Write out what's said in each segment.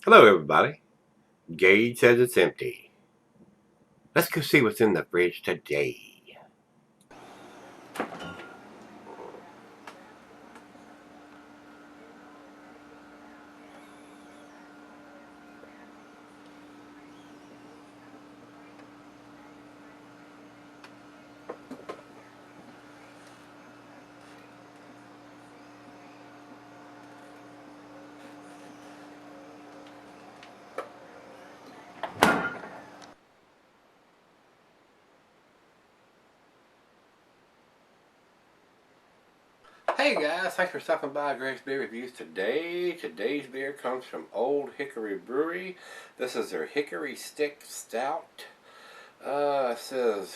Hello, everybody. Gage says it's empty. Let's go see what's in the fridge today. Hey guys, thanks for stopping by Gregsbeerreviews today. Today's beer comes from Olde Hickory Brewing. This is their Hickory Stick Stout. It says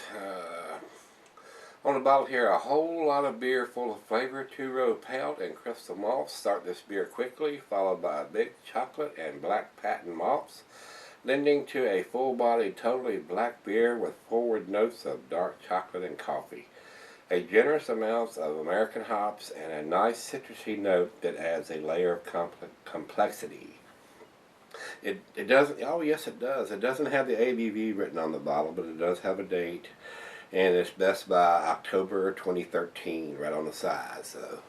on the bottle here, a whole lot of beer full of flavor, two-row pale and crystal malts. Start this beer quickly, followed by a big chocolate and black patent malts, lending to a full-bodied, totally black beer with forward notes of dark chocolate and coffee. A generous amount of American hops and a nice citrusy note that adds a layer of complexity. It doesn't, oh yes it does. It doesn't have the ABV written on the bottle, but it does have a date. And it's Best by October 2013 right on the side. So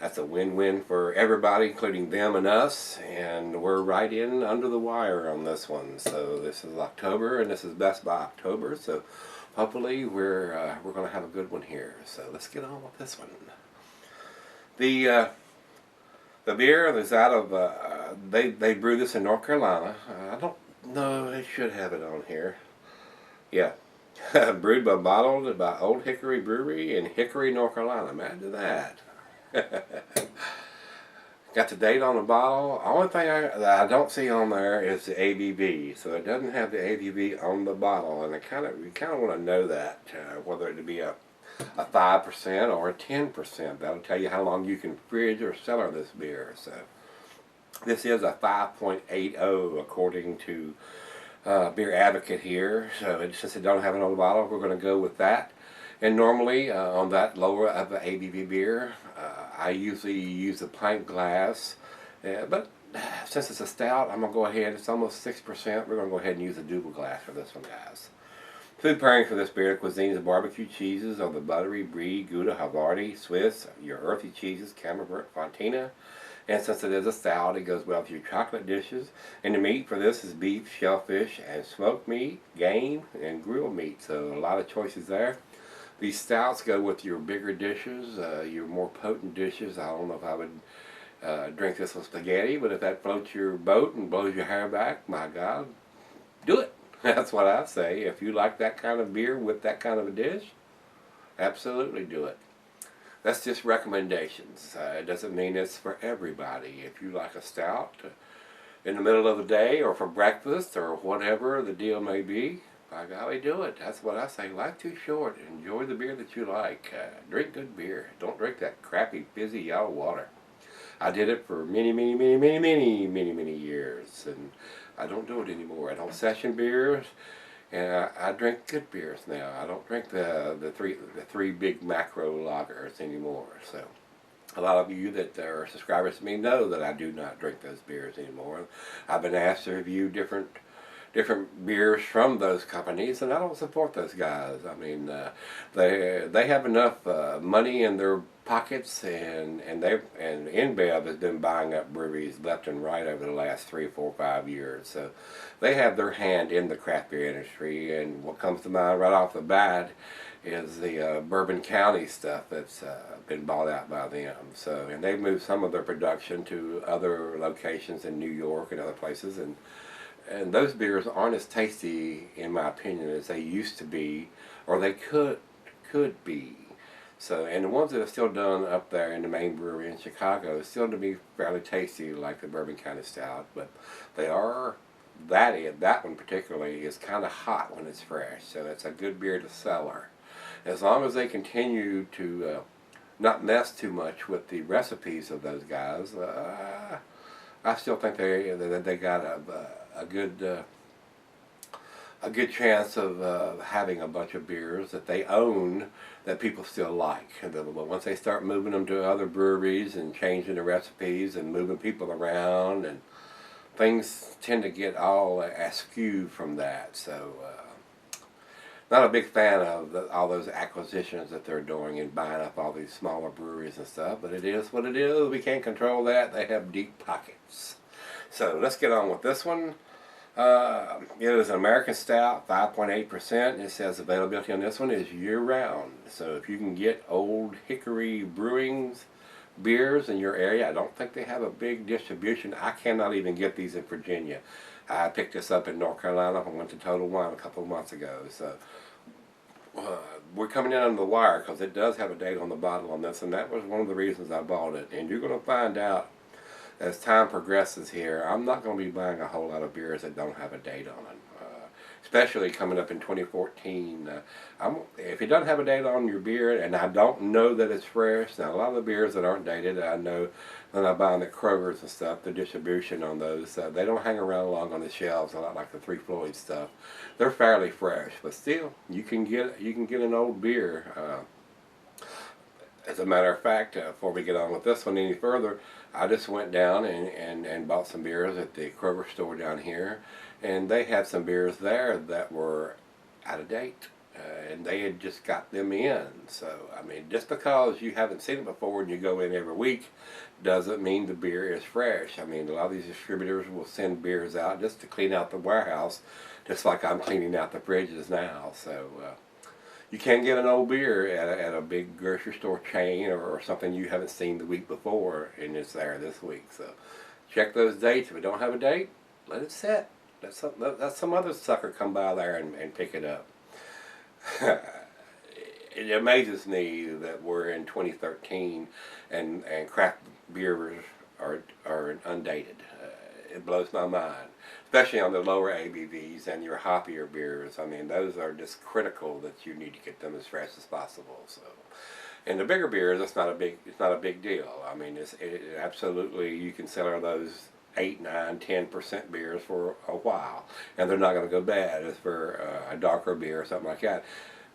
that's a win-win for everybody, including them and us. And we're right in under the wire on this one. So this is October, and this is Best by October. So hopefully we're going to have a good one here. So let's get on with this one. The beer is out of they brew this in North Carolina. I don't know, they should have it on here. Yeah. Brewed by bottled by Olde Hickory Brewery in Hickory, North Carolina. Imagine that. Got the date on the bottle. Only thing that I don't see on there is the ABV. So it doesn't have the ABV on the bottle, and we kind of want to know that, whether it be a 5% or a 10%. That'll tell you how long you can fridge or cellar this beer. So this is a 5.80 according to Beer Advocate here. So since it don't have it on the bottle, we're going to go with that. And normally on that lower of the ABV beer, I usually use a pint glass, but since it's a stout, I'm going to go ahead, it's almost 6%, we're going to go ahead and use a double glass for this one, guys. Food pairing for this beer, cuisines of barbecue cheeses are the buttery, brie, Gouda, Havarti, Swiss, your earthy cheeses, Camembert, Fontina. And since it is a stout, it goes well with your chocolate dishes. And the meat for this is beef, shellfish, and smoked meat, game, and grilled meat. So a lot of choices there. These stouts go with your bigger dishes, your more potent dishes. I don't know if I would drink this with spaghetti, but if that floats your boat and blows your hair back, my God, do it. That's what I say. If you like that kind of beer with that kind of a dish, absolutely do it. That's just recommendations. It doesn't mean it's for everybody. If you like a stout in the middle of the day or for breakfast or whatever the deal may be, by golly, do it. That's what I say. Life's too short. Enjoy the beer that you like. Drink good beer. Don't drink that crappy, fizzy yellow water. I did it for many years, and I don't do it anymore. I don't session beers, and I drink good beers now. I don't drink the three big macro lagers anymore. So a lot of you that are subscribers to me know that I do not drink those beers anymore. I've been asked to review different beers from those companies, and I don't support those guys. I mean, they have enough money in their pockets, and InBev has been buying up breweries left and right over the last 3, 4, 5 years. So they have their hand in the craft beer industry, and what comes to mind right off the bat is the Bourbon County stuff that's been bought out by them. So, and they've moved some of their production to other locations in New York and other places, and those beers aren't as tasty, in my opinion, as they used to be, or they could be. So, and the ones that are still done up there in the main brewery in Chicago still to be fairly tasty, like the Bourbon County Stout. But they are, that one particularly is kind of hot when it's fresh. So it's a good beer to cellar, as long as they continue to not mess too much with the recipes of those guys. I still think they got a good chance of having a bunch of beers that they own that people still like. But once they start moving them to other breweries and changing the recipes and moving people around and things tend to get all askew from that. So not a big fan of all those acquisitions that they're doing and buying up all these smaller breweries and stuff. But it is what it is. We can't control that. They have deep pockets. So let's get on with this one. It is an American Stout, 5.8%. It says availability on this one is year-round. So if you can get Olde Hickory Brewing's beers in your area, I don't think they have a big distribution. I cannot even get these in Virginia. I picked this up in North Carolina and went to Total Wine a couple of months ago. So we're coming in on the wire because it does have a date on the bottle on this, and that was one of the reasons I bought it. And you're going to find out as time progresses here, I'm not going to be buying a whole lot of beers that don't have a date on them. Especially coming up in 2014. If it doesn't have a date on your beer, and I don't know that it's fresh, now a lot of the beers that aren't dated, I know when I buy them at Kroger's and stuff, the distribution on those, they don't hang around long on the shelves, a lot like the Three Floyd stuff. They're fairly fresh, but still, you can get an old beer. As a matter of fact, before we get on with this one any further, I just went down and bought some beers at the Kroger store down here, and they had some beers there that were out of date, and they had just got them in. So, I mean, just because you haven't seen it before and you go in every week doesn't mean the beer is fresh. I mean, a lot of these distributors will send beers out just to clean out the warehouse, just like I'm cleaning out the fridges now. So, you can get an old beer at a big grocery store chain or something you haven't seen the week before, and it's there this week. So check those dates. If it don't have a date, let it sit. Let some other sucker come by there and pick it up. It amazes me that we're in 2013 and craft beers are undated. It blows my mind, especially on the lower ABVs and your hoppier beers. I mean, those are just critical that you need to get them as fresh as possible. So, and the bigger beers, it's not a big deal. I mean, it absolutely, you can sell those 8, 9, 10% beers for a while, and they're not going to go bad as for a darker beer or something like that.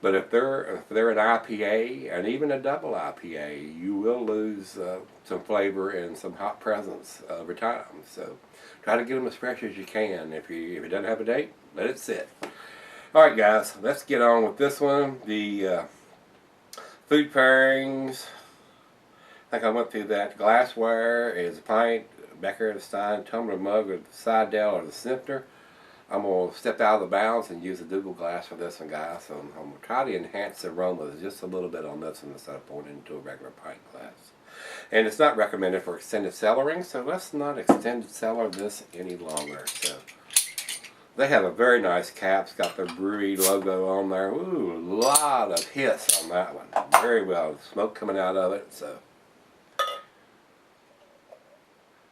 But if they're an IPA and even a double IPA, you will lose some flavor and some hop presence over time. So try to get them as fresh as you can. If it doesn't have a date, let it sit. All right, guys, let's get on with this one. The food pairings. I think I went through that. Glassware is a pint, becker, the stein, tumbler, mug, or the Sidel or the Sniffner. I'm going to step out of the bounds and use a Dougal glass for this one, guys. So I'm going to try to enhance the aromas just a little bit on this one instead of pouring it into a regular pint glass. And it's not recommended for extended cellaring, so let's not extended cellar this any longer. So they have a very nice cap. It's got the brewery logo on there. Ooh, a lot of hiss on that one. Very well. Smoke coming out of it. So.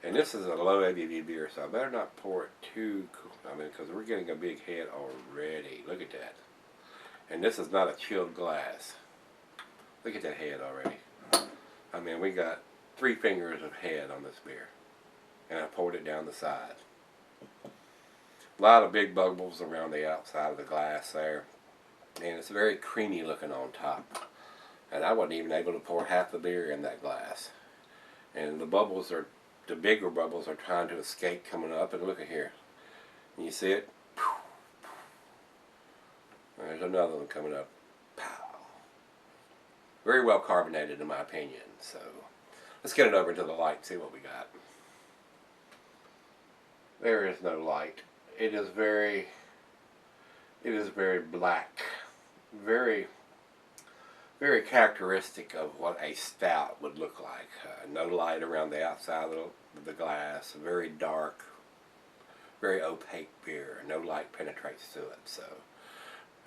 And this is a low ABV beer, so I better not pour it too cool. I mean, because we're getting a big head already. Look at that. And this is not a chilled glass. Look at that head already. I mean, we got 3 fingers of head on this beer. And I poured it down the side. A lot of big bubbles around the outside of the glass there. And it's very creamy looking on top. And I wasn't even able to pour half the beer in that glass. And the bigger bubbles are trying to escape coming up, and look at here. Can you see it? There's another one coming up. Pow. Very well carbonated in my opinion. So let's get it over to the light and see what we got. There is no light. It is very black. Very characteristic of what a stout would look like. No light around the outside of the glass. Very dark, very opaque beer. No light penetrates to it. So,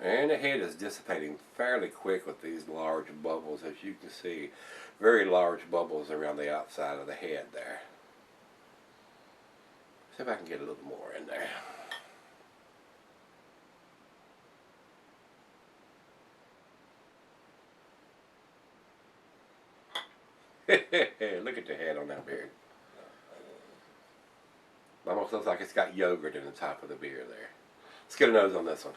and the head is dissipating fairly quick with these large bubbles, as you can see. Very large bubbles around the outside of the head there. See if I can get a little more in there. Look at the head on that beer. Almost looks like it's got yogurt in the top of the beer there. Let's get a nose on this one.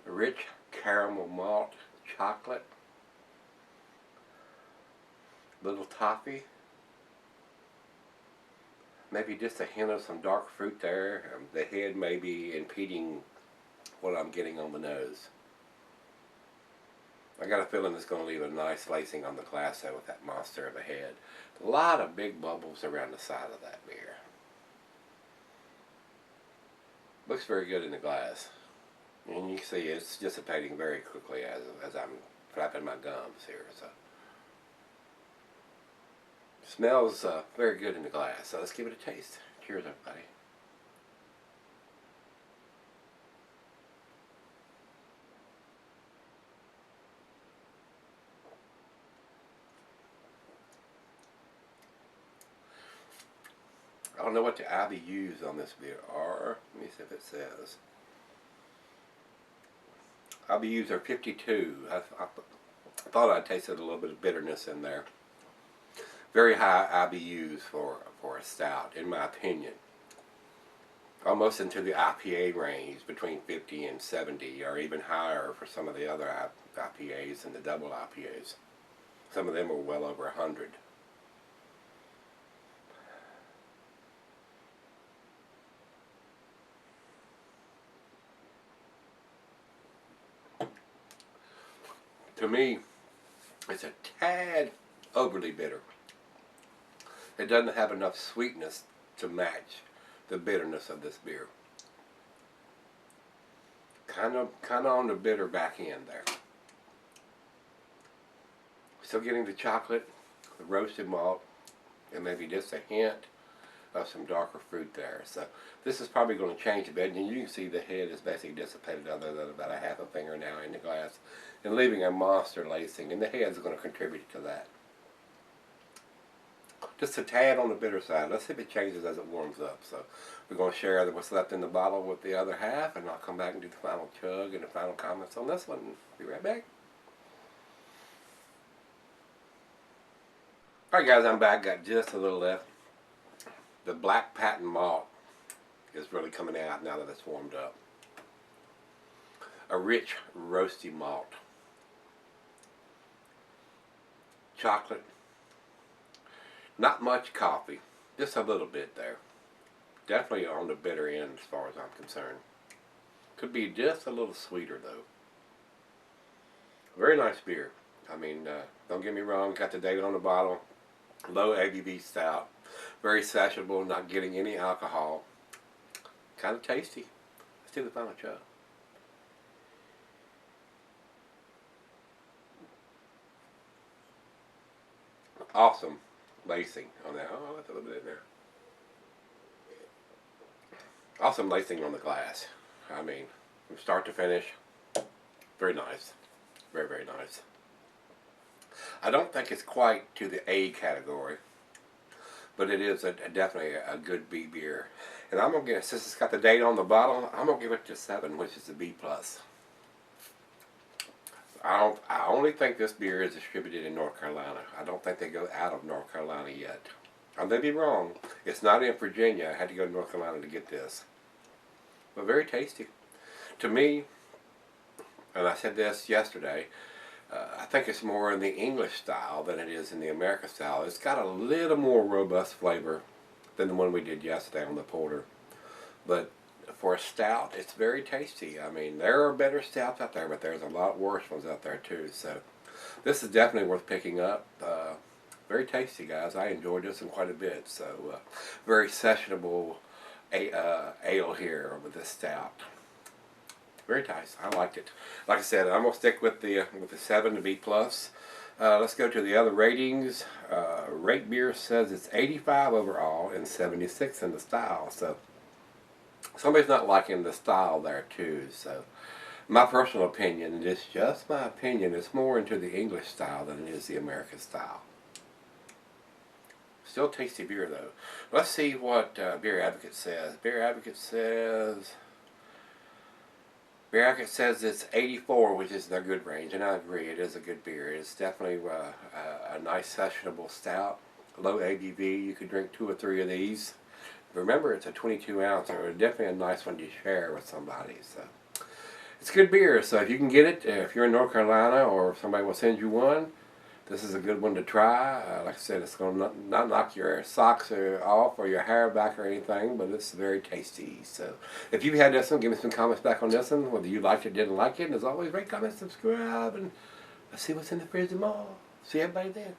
Rich caramel malt chocolate. Little toffee. Maybe just a hint of some dark fruit there. The head may be impeding what I'm getting on the nose. I got a feeling it's going to leave a nice lacing on the glass though with that monster of a head. A lot of big bubbles around the side of that beer. Looks very good in the glass. And you can see it's dissipating very quickly as I'm flapping my gums here. So smells very good in the glass. So let's give it a taste. Cheers, everybody. I don't know what the IBUs on this beer are. Let me see if it says. IBUs are 52. I thought I tasted a little bit of bitterness in there. Very high IBUs for a stout, in my opinion. Almost into the IPA range, between 50 and 70, or even higher for some of the other IPAs and the double IPAs. Some of them are well over 100. To me, it's a tad overly bitter. It doesn't have enough sweetness to match the bitterness of this beer. Kind of on the bitter back end there. Still getting the chocolate, the roasted malt, and maybe just a hint of some darker fruit there. So this is probably going to change a bit, and you can see the head is basically dissipated other than about a half a finger now in the glass, and leaving a monster lacing, and the head is going to contribute to that. Just a tad on the bitter side. Let's see if it changes as it warms up. So we're going to share what's left in the bottle with the other half, and I'll come back and do the final chug and the final comments on this one. Be right back. Alright guys, I'm back. Got just a little left. The black patent malt is really coming out now that it's warmed up. A rich roasty malt. Chocolate. Not much coffee. Just a little bit there. Definitely on the bitter end as far as I'm concerned. Could be just a little sweeter though. Very nice beer. I mean, don't get me wrong, got the date on the bottle. Low ABV stout. Very sessionable, not getting any alcohol. Kind of tasty. Let's do the final chug. Awesome lacing on that. Oh, that's a little bit in there. Awesome lacing on the glass. I mean, from start to finish, very nice. Very, very nice. I don't think it's quite to the A category, but it is definitely a good B beer. And I'm going to get, since it's got the date on the bottle, I'm going to give it to 7, which is a B+. I only think this beer is distributed in North Carolina. I don't think they go out of North Carolina yet. I may be wrong. It's not in Virginia. I had to go to North Carolina to get this. But very tasty. To me, and I said this yesterday, I think it's more in the English style than it is in the American style. It's got a little more robust flavor than the one we did yesterday on the porter. But for a stout, it's very tasty. I mean, there are better stouts out there, but there's a lot worse ones out there too. So this is definitely worth picking up. Very tasty, guys. I enjoyed this one quite a bit. So very sessionable ale here with this stout. Very nice. I liked it. Like I said, I'm gonna stick with the 7 to B+. Let's go to the other ratings. Rate Beer says it's 85 overall and 76 in the style. So somebody's not liking the style there too. So my personal opinion, and it's just my opinion, it's more into the English style than it is the American style. Still tasty beer though. Let's see what Beer Advocate says. Beer Advocate says it's 84, which is in a good range, and I agree, it is a good beer. It's definitely a nice sessionable stout, low ABV. You could drink 2 or 3 of these. Remember, it's a 22 ounce, or definitely a nice one to share with somebody. So it's good beer. So if you can get it, if you're in North Carolina, or if somebody will send you one, This is a good one to try. Like I said, it's going to not knock your socks off or your hair back or anything, but it's very tasty. So if you had this one, give me some comments back on this one, whether you liked it, didn't like it. And as always, rate, comment, subscribe, and let's see what's in the fridge tomorrow. See everybody then.